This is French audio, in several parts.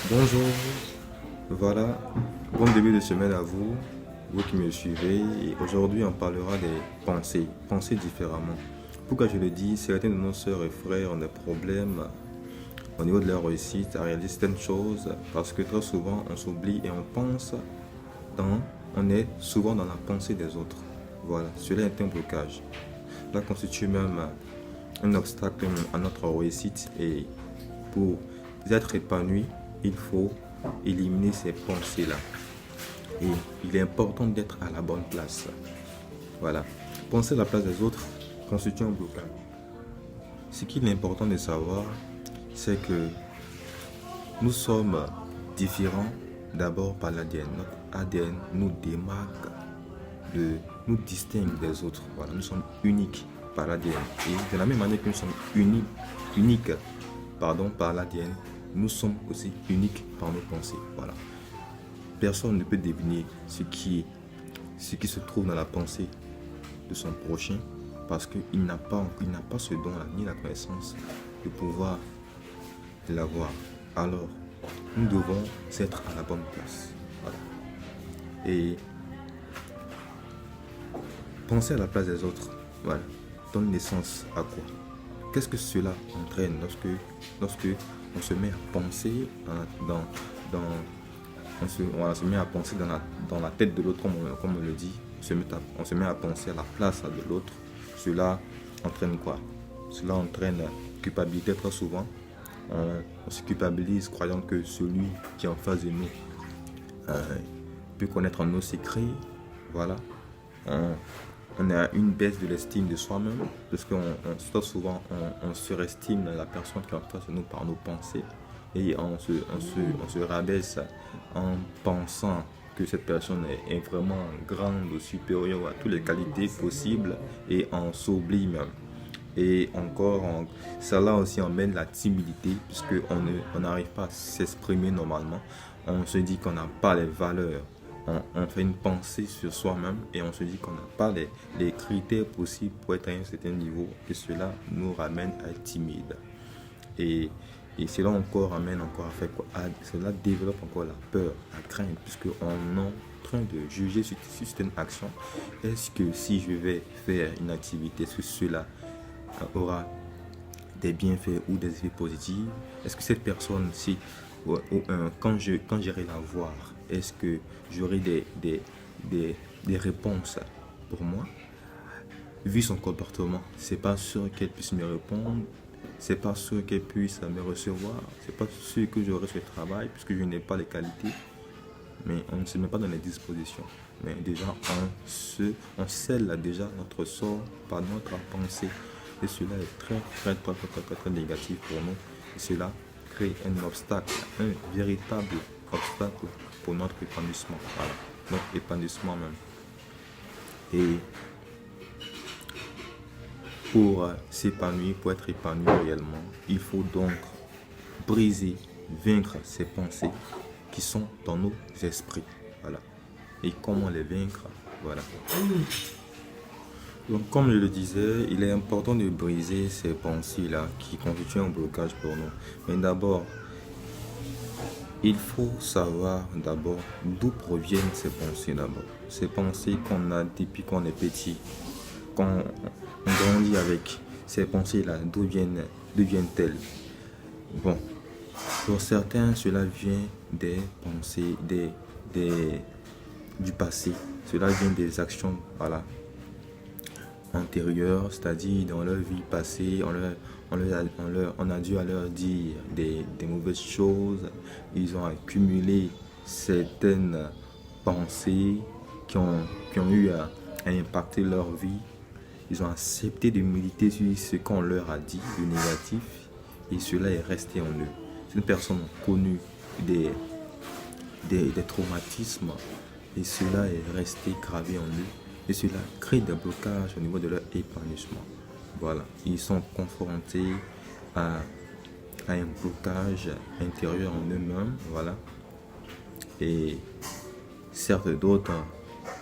Bonjour, voilà, bon début de semaine à vous, vous qui me suivez. Et aujourd'hui, on parlera des pensées, penser différemment. Pourquoi je le dis, certains de nos sœurs et frères ont des problèmes au niveau de leur réussite à réaliser certaines choses parce que très souvent, on s'oublie et on pense dans, on est souvent dans la pensée des autres. Voilà, cela est un blocage. Cela constitue même un obstacle à notre réussite et pour être épanoui, il faut éliminer ces pensées-là. Et il est important d'être à la bonne place. Voilà. Penser à la place des autres constitue un blocage. Ce qu'il est important de savoir, c'est que nous sommes différents d'abord par l'ADN. Notre ADN nous démarque, nous distingue des autres. Voilà. Nous sommes uniques par l'ADN. Et de la même manière que nous sommes uniques par l'ADN, nous sommes aussi uniques par nos pensées. Voilà. Personne ne peut deviner ce qui se trouve dans la pensée de son prochain parce qu'il n'a pas ce don-là, ni la connaissance de pouvoir l'avoir. Alors, nous devons être à la bonne place. Voilà. Et penser à la place des autres, voilà, donne naissance à quoi? Qu'est-ce que cela entraîne lorsque on se met à penser on se met à penser dans la tête de l'autre, comme on le dit, on se met à penser à la place de l'autre. Cela entraîne quoi? Cela entraîne culpabilité très souvent. On se culpabilise croyant que celui qui est en face de nous peut connaître nos secrets. Voilà. On a une baisse de l'estime de soi-même parce qu'on souvent on surestime la personne qui est en face de nous par nos pensées et on se rabaisse en pensant que cette personne est vraiment grande ou supérieure à toutes les qualités possibles et on s'oublie même. Et encore, cela aussi emmène la timidité puisqu'on n'arrive pas à s'exprimer normalement. On se dit qu'on n'a pas les valeurs. On fait une pensée sur soi-même et on se dit qu'on n'a pas les critères possibles pour être à un certain niveau et cela nous ramène à être timide. Et cela encore amène encore à faire quoi? Cela développe encore la peur, la crainte puisqu'on est en train de juger sur certaines actions. Est-ce que si je vais faire une activité, est-ce que cela aura des bienfaits ou des effets positifs? Est-ce que cette personne, si quand j'irai la voir, est-ce que j'aurai des réponses pour moi? Vu son comportement, c'est pas sûr qu'elle puisse me répondre, c'est pas sûr qu'elle puisse me recevoir, c'est pas sûr que j'aurai ce travail puisque je n'ai pas les qualités. Mais on ne se met pas dans les dispositions. Mais déjà, on scelle déjà notre sort par notre pensée. Et cela est très négatif pour nous. Et cela crée un obstacle, un véritable obstacle pour notre épanouissement. Voilà, notre épanouissement même. Et pour s'épanouir, pour être épanoui réellement, il faut donc briser, vaincre ces pensées qui sont dans nos esprits. Voilà. Et comment les vaincre? Voilà. Donc, comme je le disais, il est important de briser ces pensées-là qui constituent un blocage pour nous. Mais d'abord, il faut savoir d'abord d'où proviennent ces pensées d'abord. Ces pensées qu'on a depuis qu'on est petit, quand on grandit avec ces pensées-là, d'où viennent-elles? Bon, pour certains, cela vient des pensées, du passé. Cela vient des actions, voilà, antérieures, c'est-à-dire dans leur vie passée, on a dû à leur dire des mauvaises choses. Ils ont accumulé certaines pensées qui ont eu à impacter leur vie. Ils ont accepté de méditer sur ce qu'on leur a dit de négatif et cela est resté en eux. Ces personnes ont connu des traumatismes et cela est resté gravé en eux et cela crée des blocages au niveau de leur épanouissement. Voilà, ils sont confrontés à un blocage intérieur en eux-mêmes, voilà. Et certes, d'autres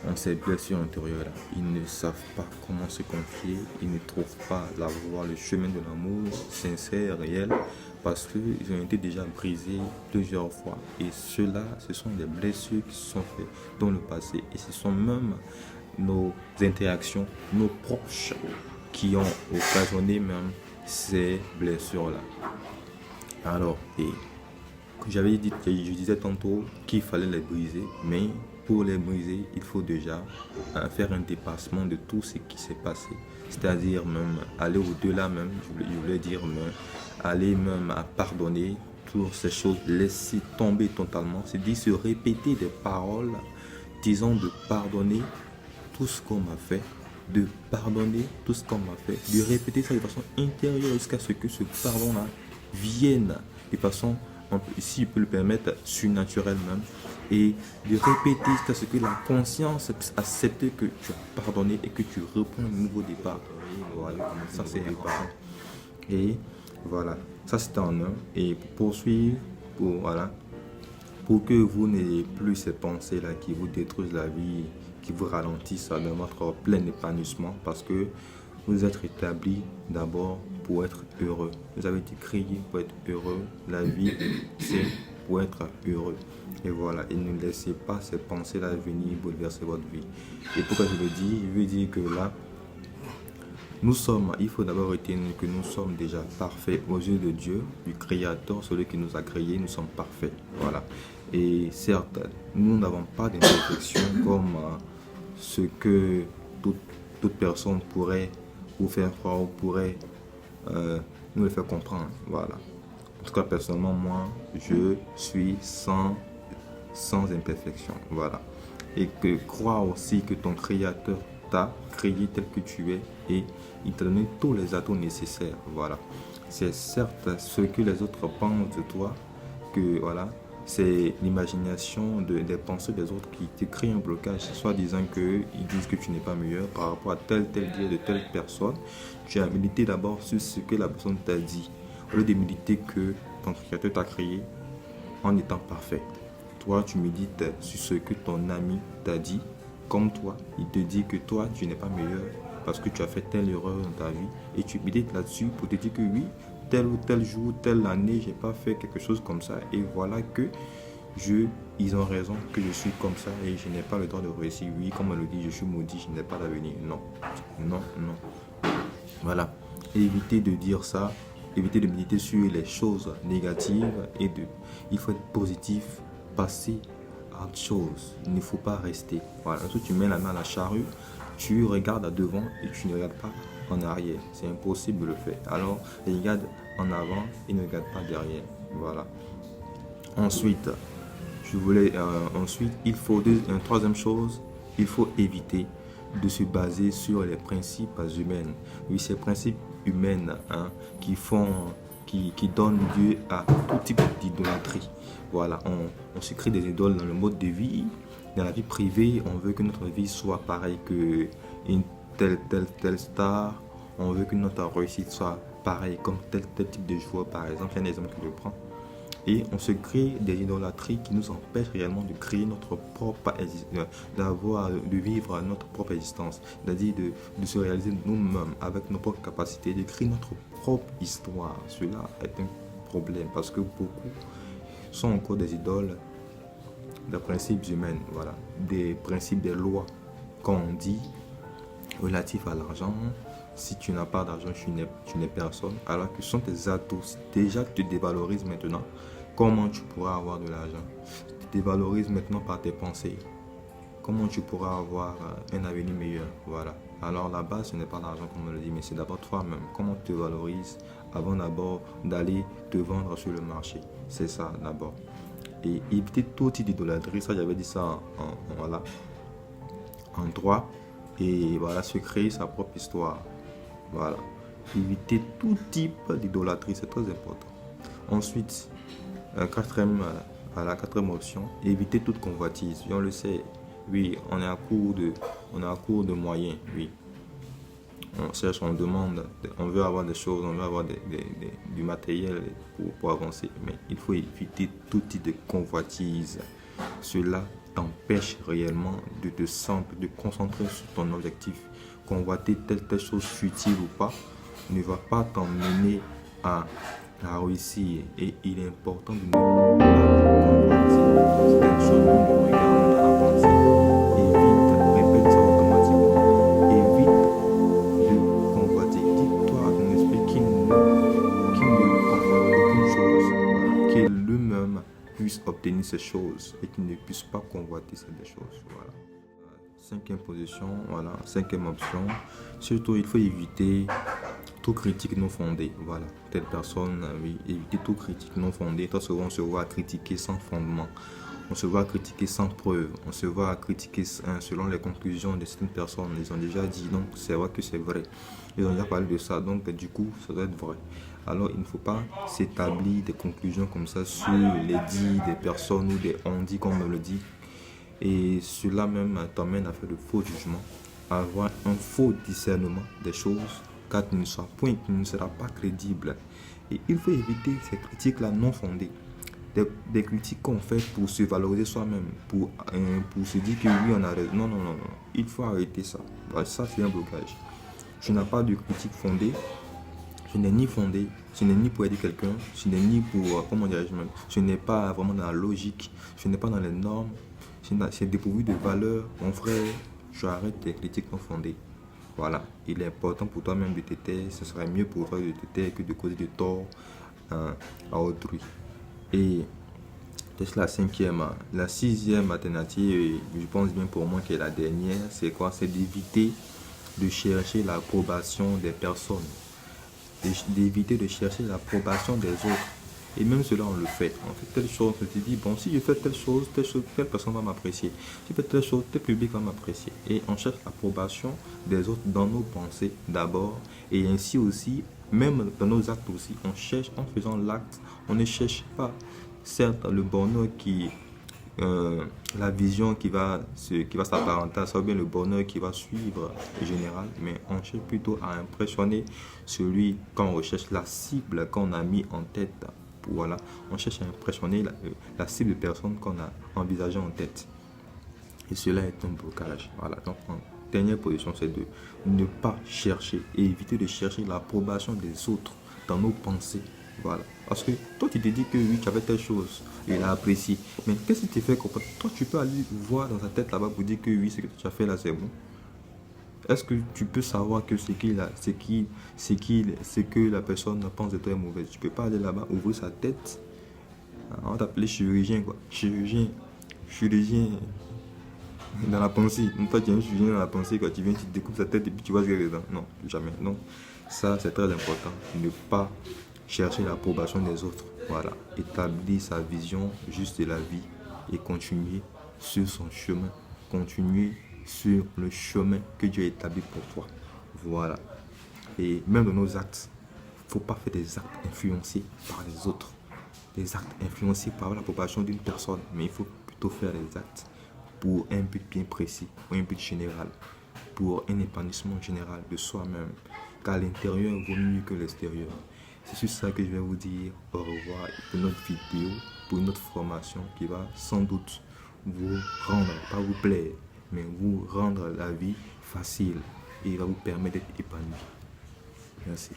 ont ces blessures intérieures-là. Ils ne savent pas comment se confier, ils ne trouvent pas la voie, le chemin de l'amour sincère, réel. parce qu'ils ont été déjà brisés plusieurs fois. Et cela, ce sont des blessures qui se sont faites dans le passé. Et ce sont même nos interactions, nos proches qui ont occasionné même ces blessures-là. Alors, et je disais tantôt qu'il fallait les briser, mais pour les briser, il faut déjà faire un dépassement de tout ce qui s'est passé. C'est-à-dire même aller au-delà même, je voulais dire même, aller même à pardonner toutes ces choses, laisser tomber totalement, c'est-à-dire se répéter des paroles disant de pardonner tout ce qu'on m'a fait, de pardonner tout ce qu'on m'a fait, de répéter ça de façon intérieure jusqu'à ce que ce pardon-là vienne de façon, si je peux le permettre, surnaturelle même, et de répéter jusqu'à ce que la conscience puisse accepter que tu as pardonné et que tu reprends un nouveau départ. Voilà, ça c'est important. Et voilà, ça c'est en un. Et pour poursuivre, pour que vous n'ayez plus ces pensées-là qui vous détruisent la vie, qui vous ralentissent dans votre plein épanouissement, parce que vous êtes établi d'abord pour être heureux. Vous avez été créé pour être heureux. La vie, c'est pour être heureux. Et voilà, et ne laissez pas ces pensées-là venir bouleverser votre vie. Et pourquoi je le dis? Je veux dire que là, il faut d'abord retenir que nous sommes déjà parfaits aux yeux de Dieu, du Créateur, celui qui nous a créés, nous sommes parfaits. Voilà. Et certes, nous n'avons pas d'imperfection comme ce que toute personne pourrait vous faire croire ou pourrait nous le faire comprendre. Voilà. En tout cas, personnellement, moi, je suis sans imperfection. Voilà. Et que croire aussi que ton Créateur t'a créé tel que tu es et il t'a donné tous les atouts nécessaires. Voilà. C'est certes ce que les autres pensent de toi, que voilà, c'est l'imagination des pensées des autres qui te crée un blocage, soit disant qu'ils disent que tu n'es pas meilleur par rapport à tel dire de telle personne. Tu as médité d'abord sur ce que la personne t'a dit, au lieu de méditer que ton Créateur t'a créé en étant parfait. Toi, tu médites sur ce que ton ami t'a dit, comme toi, il te dit que toi, tu n'es pas meilleur parce que tu as fait telle erreur dans ta vie et tu médites là-dessus pour te dire que oui, tel ou tel jour, telle année, j'ai pas fait quelque chose comme ça et voilà que ils ont raison que je suis comme ça et je n'ai pas le droit de réussir. Oui, comme on le dit, je suis maudit, je n'ai pas d'avenir. Non, non, non. Voilà. Évitez de dire ça, évitez de méditer sur les choses négatives et il faut être positif, passer à autre chose. Il ne faut pas rester. Voilà. Ensuite, tu mets la main à la charrue, tu regardes à devant et tu ne regardes pas en arrière. C'est impossible de le faire. Alors, regarde en avant et ne regarde pas derrière. Voilà. Ensuite, il faut une troisième chose, il faut éviter de se baser sur les principes humains. Oui, ces principes humains qui donnent lieu à tout type d'idolâtrie. Voilà, on se crée des idoles dans le mode de vie. Dans la vie privée, on veut que notre vie soit pareille que une telle star. On veut que notre réussite soit pareille comme tel type de joueur, par exemple. C'est un exemple que je prends. Et on se crée des idolâtries qui nous empêchent réellement de créer notre propre existence, de vivre notre propre existence, c'est-à-dire de se réaliser nous-mêmes avec nos propres capacités, de créer notre propre histoire. Cela est un problème parce que beaucoup sont encore des idoles des principes humains, voilà, des principes, des lois qu'on dit relatifs à l'argent. Si tu n'as pas d'argent, tu n'es personne, alors que ce sont tes atouts. Si déjà tu te dévalorises maintenant, comment tu pourras avoir de l'argent? Tu te dévalorises maintenant par tes pensées. Comment tu pourras avoir un avenir meilleur? Voilà. Alors la base, ce n'est pas l'argent comme on le dit, mais c'est d'abord toi-même. Comment tu te valorises avant d'abord d'aller te vendre sur le marché? C'est ça d'abord. Et éviter tout type d'idolâtrie, ça j'avais dit ça en droit. Et voilà, se créer sa propre histoire. Voilà. Éviter tout type d'idolâtrie, c'est très important. Ensuite, la quatrième option, éviter toute convoitise. Et on le sait, oui, on est à court de moyens, oui. On cherche, on demande, on veut avoir des choses, on veut avoir du matériel pour avancer. Mais il faut éviter tout type de convoitise. Cela t'empêche réellement de te concentrer sur ton objectif. Convoiter telle chose futile ou pas ne va pas t'emmener à à réussir. Et il est important de ne pas convoiter certaines choses, même de regarder dans la pensée. Évite, répète ça automatiquement. Évite de convoiter. Dis-toi à ton esprit qu'il ne convoite aucune chose. Voilà. Qu'il lui-même puisse obtenir ces choses et qu'il ne puisse pas convoiter ces choses. Voilà. Cinquième position, voilà. Cinquième option. Surtout, il faut éviter tout critique non fondée. Voilà. Telle personne, oui, éviter tout critique non fondée. Très souvent, on se voit critiquer sans fondement. On se voit critiquer sans preuve. On se voit critiquer selon les conclusions de certaines personnes. Ils ont déjà dit, donc c'est vrai que c'est vrai. Ils ont déjà parlé de ça, donc du coup, ça doit être vrai. Alors, il ne faut pas s'établir des conclusions comme ça sur les dits des personnes ou des on-dit, comme on le dit. Et cela même t'emmène à faire de faux jugements, à avoir un faux discernement des choses, car tu ne seras point, tu ne seras pas crédible. Et il faut éviter ces critiques-là non fondées. Des critiques qu'on fait pour se valoriser soi-même, pour se dire que oui, on a raison. Non, non, non, non. Il faut arrêter ça. Voilà, ça, c'est un blocage. Je n'ai pas de critique fondée. Je n'ai ni fondé, je n'ai ni pour aider quelqu'un, je n'ai ni pour, comment dirais-je même, je n'ai pas vraiment dans la logique, je n'ai pas dans les normes, c'est dépourvu de valeur. Mon frère, je arrête tes critiques non fondées. Voilà, il est important pour toi-même de te taire, ce serait mieux pour toi de te taire que de causer de tort à autrui. Et c'est la cinquième. La sixième alternative, je pense bien pour moi que la dernière, c'est quoi? C'est d'éviter de chercher l'approbation des personnes, d'éviter de chercher l'approbation des autres. Et même cela, on le fait. On fait telle chose, on se dit, bon, si je fais telle chose, telle personne va m'apprécier. Si je fais telle chose, tel public va m'apprécier. Et on cherche l'approbation des autres dans nos pensées d'abord. Et ainsi aussi, même dans nos actes aussi, on cherche, en faisant l'acte, on ne cherche pas, certes, le bonheur la vision qui va s'apparenter à ça, ou bien le bonheur qui va suivre le général, mais on cherche plutôt à impressionner celui qu'on recherche, la cible qu'on a mis en tête. Voilà, on cherche à impressionner la cible de personne qu'on a envisagée en tête. Et cela est un blocage. Voilà, donc en dernière position, c'est de ne pas chercher et éviter de chercher l'approbation des autres dans nos pensées. Voilà. Parce que toi, tu te dis que oui, tu avais telle chose, et il a apprécié. Mais qu'est-ce qui te fait comprendre? Toi, tu peux aller voir dans sa tête là-bas pour dire que oui, ce que tu as fait là, c'est bon. Est-ce que tu peux savoir que ce que la personne pense de toi est mauvais? Tu peux pas aller là-bas, ouvrir sa tête. On va t'appeler chirurgien, quoi. Chirurgien dans la pensée. Donc, toi, tu es un chirurgien dans la pensée, quoi. Tu viens, tu découpes sa tête et puis tu vois ce qu'il y a dedans. Non, jamais. Donc, ça, c'est très important. Ne pas chercher l'approbation des autres. Voilà. Établir sa vision juste de la vie et continuer sur son chemin. Continuer sur le chemin que Dieu a établi pour toi. Voilà. Et même dans nos actes, il ne faut pas faire des actes influencés par les autres. Des actes influencés par l'approbation d'une personne. Mais il faut plutôt faire des actes pour un but bien précis, pour un but général, pour un épanouissement général de soi-même. Car l'intérieur vaut mieux que l'extérieur. C'est sur ça que je vais vous dire au revoir pour notre vidéo, pour notre formation qui va sans doute vous rendre, pas vous plaire, mais vous rendre la vie facile et va vous permettre d'être épanoui. Merci.